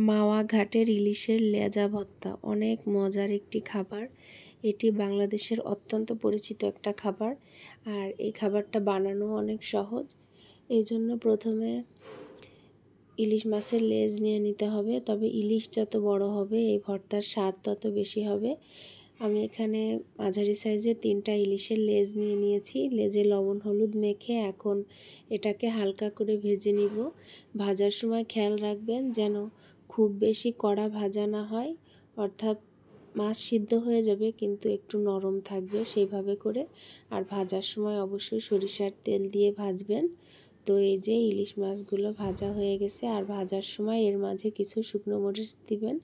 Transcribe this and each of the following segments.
মাওয়া ঘাটের ইলিশের লেজা ভর্তা অনেক মজার একটি খাবার। এটি বাংলাদেশের অত্যন্ত পরিচিত একটা খাবার, আর এই খাবারটা বানানো অনেক সহজ। এই জন্য প্রথমে ইলিশ মাছের লেজ নিয়ে নিতে হবে, তবে ইলিশ যত বড় হবে এই ভর্তার স্বাদ তত বেশি হবে। আমি এখানে মাঝারি সাইজের 3টা ইলিশের লেজ নিয়ে নিয়েছি। লেজে লবণ হলুদ মেখে এখন এটাকে হালকা করে ভেজে নিব। ভাজার সময় খেয়াল রাখবেন যেন খুব বেশি কড়া ভাজা না হয়, অর্থাৎ মাছ সিদ্ধ হয়ে যাবে কিন্তু একটু নরম থাকবে সেইভাবে করে। আর ভাজার সময় অবশ্যই সরিষার তেল দিয়ে ভাজবেন। তো এই যে ইলিশ মাছগুলো ভাজা হয়ে গেছে, আর ভাজার সময় এর মাঝে কিছু শুকনো মরিচ দিবেন,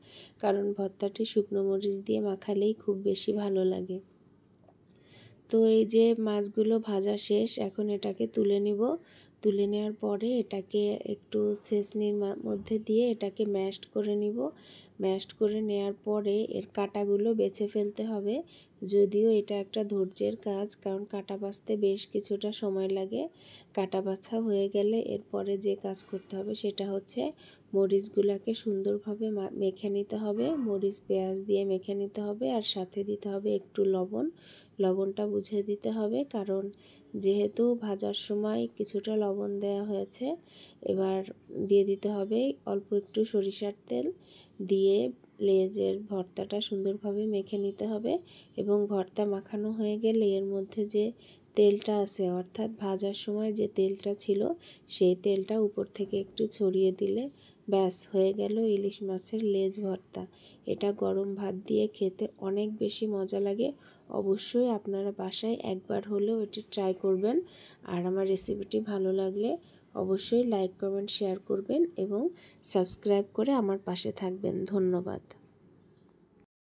কারণ ভর্তাটি শুকনো মরিচ দিয়ে মাখালেই খুব বেশি ভালো লাগে। তো এই যে মাছগুলো ভাজা শেষ, এখন এটাকে তুলে নিব। তুলে নেওয়ার পরে এটাকে একটু ছেঁচনির মধ্যে দিয়ে এটাকে ম্যাশড করে নিব। ম্যাশড করে নেওয়ার পরে এর কাঁটাগুলো বেছে ফেলতে হবে, যদিও এটা একটা ধৈর্যের কাজ, কারণ কাঁটা বাছতে বেশ কিছুটা সময় লাগে। কাঁটা বাছা হয়ে গেলে এরপরে যে কাজ করতে হবে সেটা হচ্ছে মরিচগুলোকে সুন্দরভাবে মেখে নিতে হবে। মরিচ পেঁয়াজ দিয়ে মেখে নিতে হবে, আর সাথে দিতে হবে একটু লবণ। লবণটা বুঝে দিতে হবে, কারণ যেহেতু ভাজার সময় কিছুটা লবণ দেওয়া হয়েছে। এবার দিয়ে দিতে হবে অল্প একটু সরিষার তেল, দিয়ে লেজের ভর্তাটা সুন্দরভাবে মেখে নিতে হবে। এবং ভর্তা মাখানো হয়ে গেলে এর মধ্যে যে তেলটা আছে, অর্থাৎ ভাজার সময় যে তেলটা ছিল, সেই তেলটা উপর থেকে একটু ছড়িয়ে দিলে ব্যাস হয়ে গেল ইলিশ মাছের লেজ ভর্তা। এটা গরম ভাত দিয়ে খেতে অনেক বেশি মজা লাগে। অবশ্যই আপনারা বাসায় একবার হলেও এটি ট্রাই করবেন। আর আমার রেসিপিটি ভালো লাগলে অবশ্যই লাইক কমেন্ট শেয়ার করবেন এবং সাবস্ক্রাইব করে আমার পাশে থাকবেন। ধন্যবাদ।